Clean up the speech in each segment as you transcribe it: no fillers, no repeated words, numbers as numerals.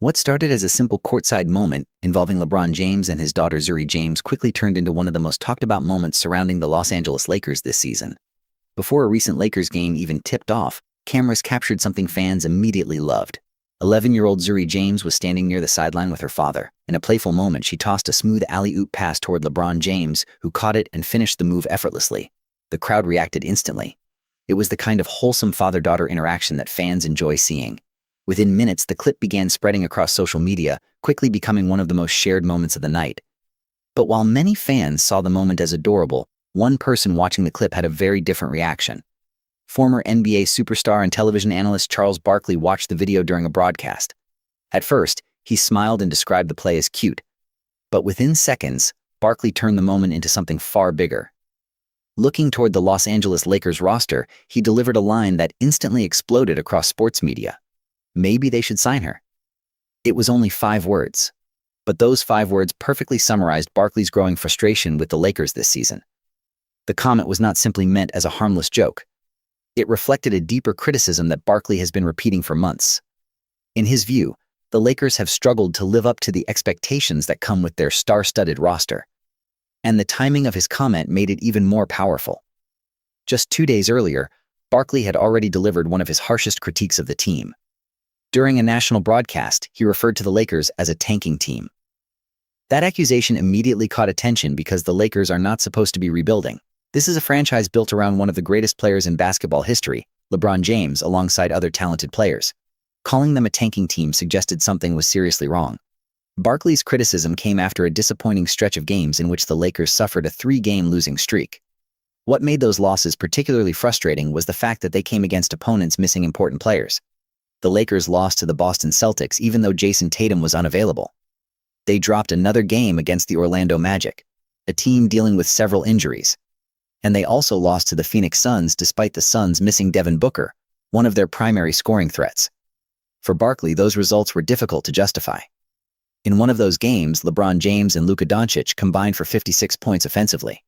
What started as a simple courtside moment involving LeBron James and his daughter Zuri James quickly turned into one of the most talked about moments surrounding the Los Angeles Lakers this season. Before a recent Lakers game even tipped off, cameras captured something fans immediately loved. 11-year-old Zuri James was standing near the sideline with her father. In a playful moment, she tossed a smooth alley-oop pass toward LeBron James, who caught it and finished the move effortlessly. The crowd reacted instantly. It was the kind of wholesome father-daughter interaction that fans enjoy seeing. Within minutes, the clip began spreading across social media, quickly becoming one of the most shared moments of the night. But while many fans saw the moment as adorable, one person watching the clip had a very different reaction. Former NBA superstar and television analyst Charles Barkley watched the video during a broadcast. At first, he smiled and described the play as cute. But within seconds, Barkley turned the moment into something far bigger. Looking toward the Los Angeles Lakers roster, he delivered a line that instantly exploded across sports media. Maybe they should sign her. It was only 5 words. But those 5 words perfectly summarized Barkley's growing frustration with the Lakers this season. The comment was not simply meant as a harmless joke. It reflected a deeper criticism that Barkley has been repeating for months. In his view, the Lakers have struggled to live up to the expectations that come with their star-studded roster. And the timing of his comment made it even more powerful. Just 2 days earlier, Barkley had already delivered one of his harshest critiques of the team. During a national broadcast, he referred to the Lakers as a tanking team. That accusation immediately caught attention because the Lakers are not supposed to be rebuilding. This is a franchise built around one of the greatest players in basketball history, LeBron James, alongside other talented players. Calling them a tanking team suggested something was seriously wrong. Barkley's criticism came after a disappointing stretch of games in which the Lakers suffered a 3-game losing streak. What made those losses particularly frustrating was the fact that they came against opponents missing important players. The Lakers lost to the Boston Celtics even though Jason Tatum was unavailable. They dropped another game against the Orlando Magic, a team dealing with several injuries. And they also lost to the Phoenix Suns despite the Suns missing Devin Booker, one of their primary scoring threats. For Barkley, those results were difficult to justify. In one of those games, LeBron James and Luka Doncic combined for 56 points offensively.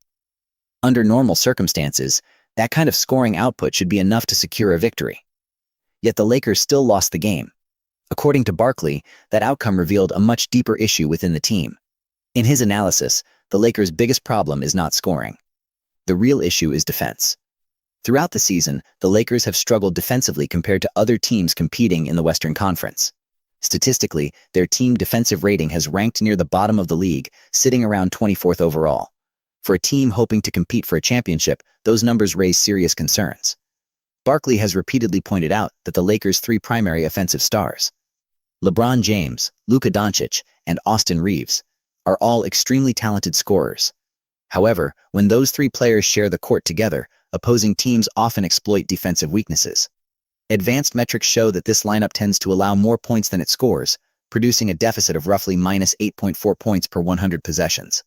Under normal circumstances, that kind of scoring output should be enough to secure a victory. Yet the Lakers still lost the game. According to Barkley, that outcome revealed a much deeper issue within the team. In his analysis, the Lakers' biggest problem is not scoring. The real issue is defense. Throughout the season, the Lakers have struggled defensively compared to other teams competing in the Western Conference. Statistically, their team defensive rating has ranked near the bottom of the league, sitting around 24th overall. For a team hoping to compete for a championship, those numbers raise serious concerns. Barkley has repeatedly pointed out that the Lakers' 3 primary offensive stars, LeBron James, Luka Doncic, and Austin Reeves, are all extremely talented scorers. However, when those 3 players share the court together, opposing teams often exploit defensive weaknesses. Advanced metrics show that this lineup tends to allow more points than it scores, producing a deficit of roughly minus 8.4 points per 100 possessions.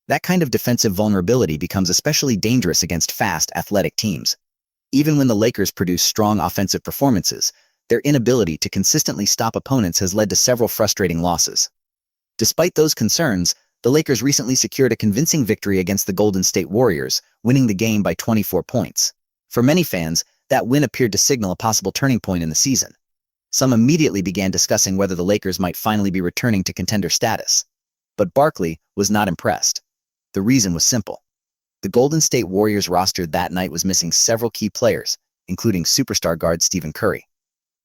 That kind of defensive vulnerability becomes especially dangerous against fast, athletic teams. Even when the Lakers produce strong offensive performances, their inability to consistently stop opponents has led to several frustrating losses. Despite those concerns, the Lakers recently secured a convincing victory against the Golden State Warriors, winning the game by 24 points. For many fans, that win appeared to signal a possible turning point in the season. Some immediately began discussing whether the Lakers might finally be returning to contender status. But Barkley was not impressed. The reason was simple. The Golden State Warriors roster that night was missing several key players, including superstar guard Stephen Curry.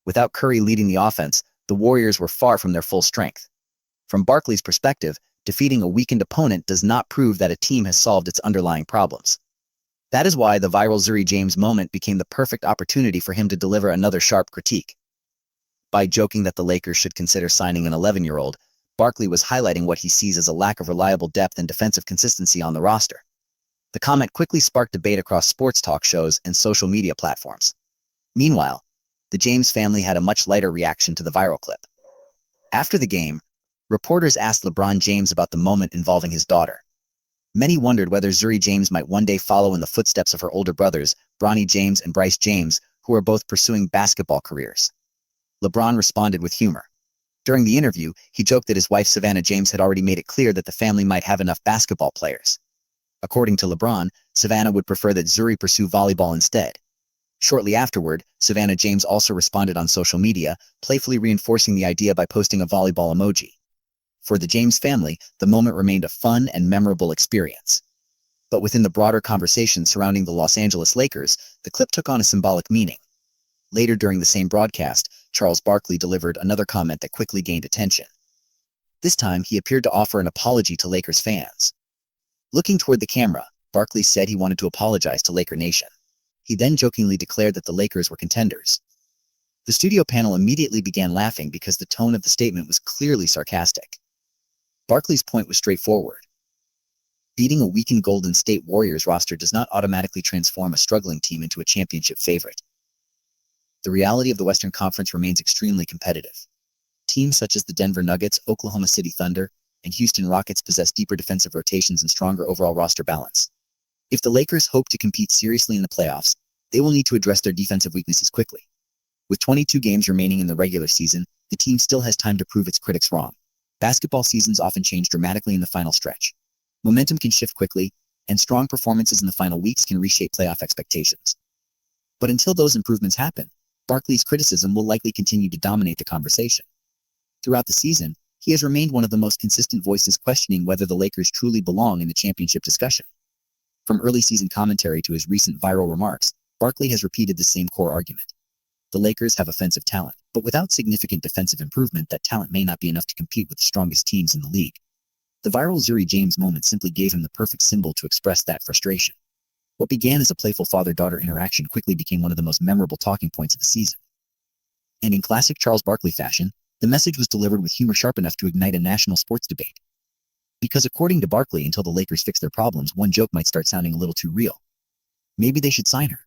Without Curry leading the offense, the Warriors were far from their full strength. From Barkley's perspective, defeating a weakened opponent does not prove that a team has solved its underlying problems. That is why the viral Zuri James moment became the perfect opportunity for him to deliver another sharp critique. By joking that the Lakers should consider signing an 11-year-old, Barkley was highlighting what he sees as a lack of reliable depth and defensive consistency on the roster. The comment quickly sparked debate across sports talk shows and social media platforms. Meanwhile, the James family had a much lighter reaction to the viral clip. After the game, reporters asked LeBron James about the moment involving his daughter. Many wondered whether Zuri James might one day follow in the footsteps of her older brothers, Bronny James and Bryce James, who are both pursuing basketball careers. LeBron responded with humor. During the interview, he joked that his wife Savannah James had already made it clear that the family might have enough basketball players. According to LeBron, Savannah would prefer that Zuri pursue volleyball instead. Shortly afterward, Savannah James also responded on social media, playfully reinforcing the idea by posting a volleyball emoji. For the James family, the moment remained a fun and memorable experience. But within the broader conversation surrounding the Los Angeles Lakers, the clip took on a symbolic meaning. Later during the same broadcast, Charles Barkley delivered another comment that quickly gained attention. This time, he appeared to offer an apology to Lakers fans. Looking toward the camera, Barkley said he wanted to apologize to Laker Nation. He then jokingly declared that the Lakers were contenders. The studio panel immediately began laughing because the tone of the statement was clearly sarcastic. Barkley's point was straightforward. Beating a weakened Golden State Warriors roster does not automatically transform a struggling team into a championship favorite. The reality of the Western Conference remains extremely competitive. Teams such as the Denver Nuggets, Oklahoma City Thunder, and Houston Rockets possess deeper defensive rotations and stronger overall roster balance. If the Lakers hope to compete seriously in the playoffs, they will need to address their defensive weaknesses quickly. With 22 games remaining in the regular season, the team still has time to prove its critics wrong. Basketball seasons often change dramatically in the final stretch. Momentum can shift quickly, and strong performances in the final weeks can reshape playoff expectations. But until those improvements happen, Barkley's criticism will likely continue to dominate the conversation. Throughout the season, he has remained one of the most consistent voices questioning whether the Lakers truly belong in the championship discussion. From early season commentary to his recent viral remarks, Barkley has repeated the same core argument. The Lakers have offensive talent, but without significant defensive improvement, that talent may not be enough to compete with the strongest teams in the league. The viral Zuri James moment simply gave him the perfect symbol to express that frustration. What began as a playful father-daughter interaction quickly became one of the most memorable talking points of the season. And in classic Charles Barkley fashion, the message was delivered with humor sharp enough to ignite a national sports debate. Because according to Barkley, until the Lakers fix their problems, one joke might start sounding a little too real. Maybe they should sign her.